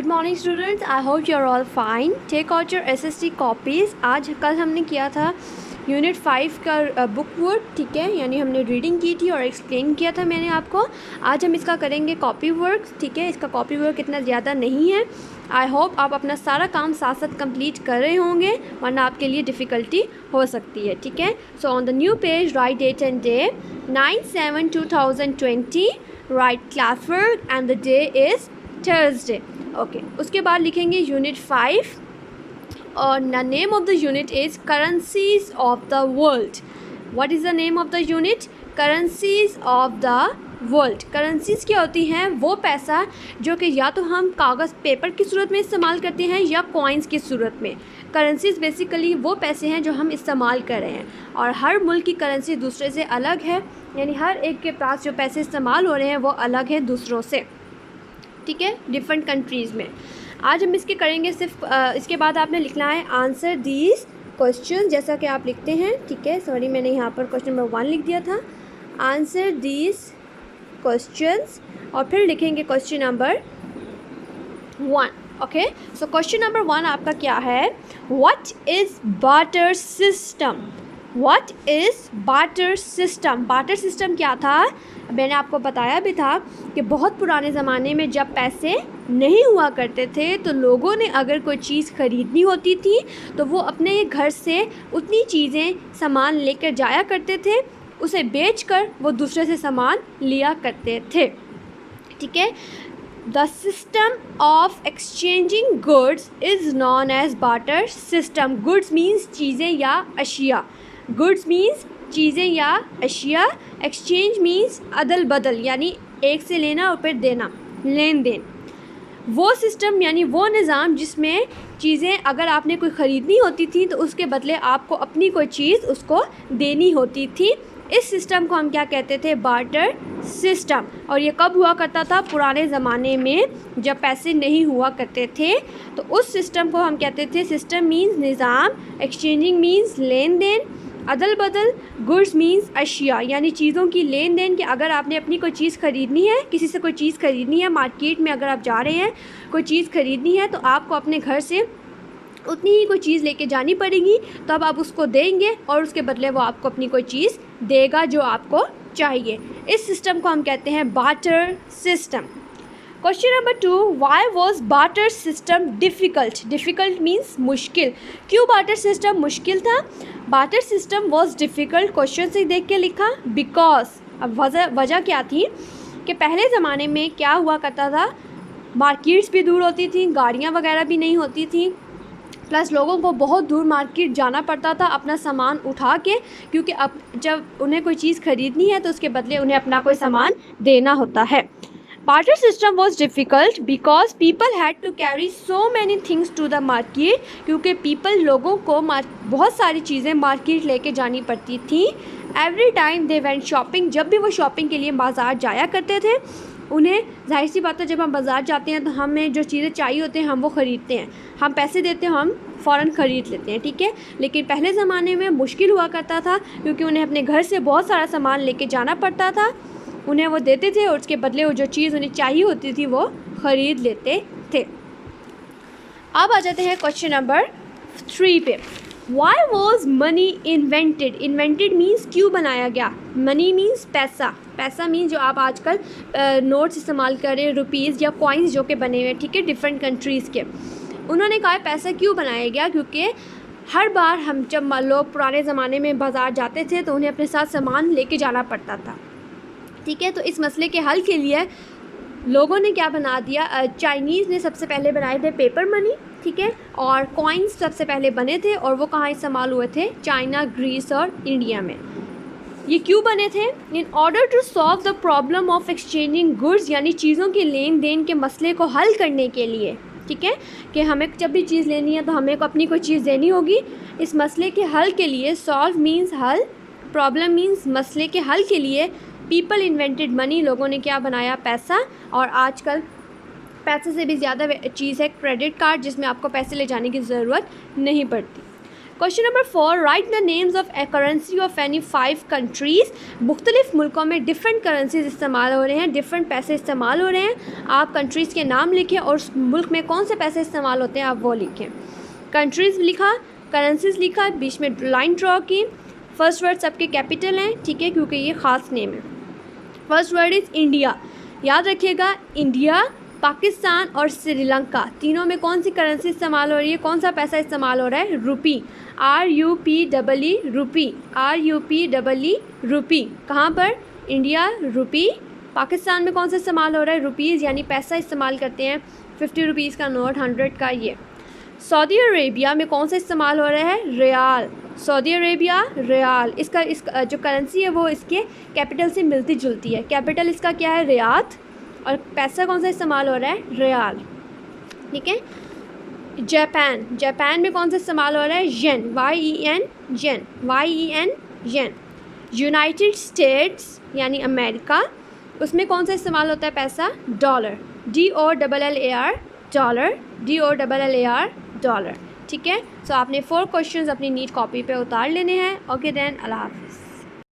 Good morning students, I hope you are all fine. Take out your SST copies. कल हमने किया था unit 5 का बुक वर्क, ठीक है, यानी हमने रीडिंग की थी और एक्सप्लेन किया था मैंने आपको. आज हम इसका करेंगे कॉपी वर्क, ठीक है. इसका कॉपी वर्क इतना ज़्यादा नहीं है. आई होप आप अपना सारा काम साथ साथ कंप्लीट कर रहे होंगे, वरना आपके लिए डिफ़िकल्टी हो सकती है, ठीक है. So on the new page right date and day 9/7/2020. Right class work and the day is Thursday. Okay, उसके बाद लिखेंगे यूनिट 5 और the name of the unit is currencies of the world. What is the name of the unit? Currencies of the world. Currencies क्या होती हैं? वो पैसा जो कि या तो हम कागज़ पेपर की सूरत में इस्तेमाल करते हैं या कॉइन्स की सूरत में. करेंसीज बेसिकली वो पैसे हैं जो हम इस्तेमाल कर रहे हैं, और हर मुल्क की करेंसी दूसरे से अलग है, यानी हर एक के पास जो पैसे इस्तेमाल हो रहे हैं वो अलग हैं दूसरों से, ठीक है, डिफरेंट कंट्रीज़ में. आज हम इसके करेंगे सिर्फ इसके बाद आपने लिखना है आंसर दीज क्वेश्चन, जैसा कि आप लिखते हैं, ठीक है. सॉरी, मैंने यहाँ पर क्वेश्चन नंबर 1 लिख दिया था. आंसर दीज क्वेश्चंस और फिर लिखेंगे question number 1. Okay, so question number 1 आपका क्या है? What is barter system? What is barter system? Barter system क्या था? मैंने आपको बताया भी था कि बहुत पुराने ज़माने में जब पैसे नहीं हुआ करते थे तो लोगों ने अगर कोई चीज़ ख़रीदनी होती थी तो वो अपने घर से उतनी चीज़ें सामान लेकर जाया करते थे, उसे बेचकर वो दूसरे से सामान लिया करते थे, ठीक है. The system of exchanging goods is known as barter system. Goods means चीज़ें या अशिया. गुड्स मीन्स चीज़ें या अशिया. एक्सचेंज मीन्स अदल बदल, यानी एक से लेना और फिर देना, लेन देन. वो सिस्टम यानी वो निज़ाम जिसमें चीज़ें अगर आपने कोई ख़रीदनी होती थी तो उसके बदले आपको अपनी कोई चीज़ उसको देनी होती थी. इस सिस्टम को हम क्या कहते थे? Barter system. और ये कब हुआ करता था? पुराने ज़माने में जब पैसे नहीं हुआ करते थे तो उस सिस्टम को हम कहते थे. सिस्टम मीन्स निज़ाम, एक्सचेंजिंग मीन्स लेन देन, अदल बदल, गुड्स मीन्स अशिया, यानी चीज़ों की लेन देन. कि अगर आपने अपनी कोई चीज़ ख़रीदनी है, किसी से कोई चीज़ ख़रीदनी है, मार्केट में अगर आप जा रहे हैं कोई चीज़ ख़रीदनी है तो आपको अपने घर से उतनी ही कोई चीज़ लेके जानी पड़ेगी, तब आप उसको देंगे और उसके बदले वो आपको अपनी कोई चीज़ देगा जो आपको चाहिए. इस सिस्टम को हम कहते हैं barter system. Question number 2, why was barter system difficult? Difficult means मुश्किल. क्यों बार्टर सिस्टम मुश्किल था? Barter system was difficult. Question से देख के लिखा बिकॉज. अब वजह क्या थी कि पहले ज़माने में क्या हुआ करता था, मार्केट्स भी दूर होती थी, गाड़ियाँ वगैरह भी नहीं होती थी, प्लस लोगों को बहुत दूर मार्केट जाना पड़ता था अपना सामान उठा के, क्योंकि अब जब उन्हें कोई चीज़ ख़रीदनी है तो उसके बदले उन्हें अपना कोई सामान देना होता है. Barter system was difficult because people had to carry so many things to the market. क्योंकि लोगों को बहुत सारी चीज़ें मार्केट लेके जानी पड़ती थी. Every time they went shopping, जब भी वो शॉपिंग के लिए बाज़ार जाया करते थे, उन्हें जाहिर सी बात है जब हम बाज़ार जाते हैं तो हमें जो चीज़ें चाहिए होती हैं हम वो ख़रीदते हैं, हम पैसे देते हैं, हम फ़ौरन ख़रीद लेते हैं, ठीक है. लेकिन पहले ज़माने में मुश्किल हुआ करता था क्योंकि उन्हें अपने घर से बहुत सारा सामान लेके जाना पड़ता था. उन्हें वो देते थे और उसके बदले वो जो चीज़ उन्हें चाहिए होती थी वो ख़रीद लेते थे. अब आ जाते हैं क्वेश्चन नंबर 3 पे. Why was money invented? Invented means क्यों बनाया गया. मनी मीन्स पैसा. पैसा मीन्स जो आप आजकल नोट्स इस्तेमाल कर रहे हैं, रुपीज़ या कॉइन्स जो कि बने हुए हैं, ठीक है, डिफरेंट कंट्रीज़ के. उन्होंने कहा पैसा क्यों बनाया गया? क्योंकि हर बार हम जब लोग पुराने ज़माने में बाज़ार जाते थे तो उन्हें अपने साथ सामान लेके जाना पड़ता था, ठीक है. तो इस मसले के हल के लिए लोगों ने क्या बना दिया, चाइनीज़ ने सबसे पहले बनाए थे पेपर मनी, ठीक है, और कॉइन्स सबसे पहले बने थे और वो कहाँ इस्तेमाल हुए थे? चाइना, ग्रीस और इंडिया में. ये क्यों बने थे? In order to solve the problem of exchanging goods, यानी चीज़ों के लेन देन के मसले को हल करने के लिए, ठीक है, कि हमें जब भी चीज़ लेनी है तो हमें को अपनी कोई चीज़ देनी होगी. इस मसले के हल के लिए, सॉल्व मीन्स हल, प्रॉब्लम मीन्स मसले के हल के लिए पीपल इन्वेंटेड मनी. लोगों ने क्या बनाया? पैसा. और आजकल पैसे से भी ज़्यादा चीज़ है क्रेडिट कार्ड, जिसमें आपको पैसे ले जाने की ज़रूरत नहीं पड़ती. Question number 4, right the names of A currency of any 5 countries. मुख्तलिफ मुल्कों में डिफरेंट करेंसीज इस्तेमाल हो रहे हैं, डिफरेंट पैसे इस्तेमाल हो रहे हैं। आप कंट्रीज़ के नाम लिखें और उस मुल्क में कौन से पैसे इस्तेमाल होते हैं आप वो लिखें। कंट्रीज़ लिखा, करेंसीज लिखा, बीच में लाइन ड्रॉ की। फर्स्ट वर्ड सबके कैपिटल हैं, ठीक है, क्योंकि ये ख़ास नेम है। First word is India. याद रखिएगा, इंडिया, पाकिस्तान और श्रीलंका तीनों में कौन सी करेंसी इस्तेमाल हो रही है, कौन सा पैसा इस्तेमाल हो रहा है, रुपी, RUPEE रुपी, RUPEE रुपी। कहाँ पर, इंडिया रुपी, पाकिस्तान में कौन सा इस्तेमाल हो रहा है, रुपीज़ यानी पैसा इस्तेमाल करते हैं, 50 रुपीज़ का नोट, 100 का ये। सऊदी अरेबिया में कौन सा इस्तेमाल हो रहा है, रियाल, सऊदी अरेबिया रियाल। इसका जो करेंसी है वो इसके कैपिटल से मिलती जुलती है। कैपिटल इसका क्या है, रियाद, और पैसा कौन सा इस्तेमाल हो रहा है, रियाल, ठीक है। जापान, जापान में कौन सा इस्तेमाल हो रहा है, येन, YEN येन, YEN येन। यूनाइटेड स्टेट्स यानी अमेरिका, उसमें कौन सा इस्तेमाल होता है पैसा, dollar, DOLLAR dollar, DOLLAR dollar, ठीक है। सो आपने 4 क्वेश्चंस अपनी नीट कॉपी पे उतार लेने हैं। ओके देन, अल्लाह हाफिज़।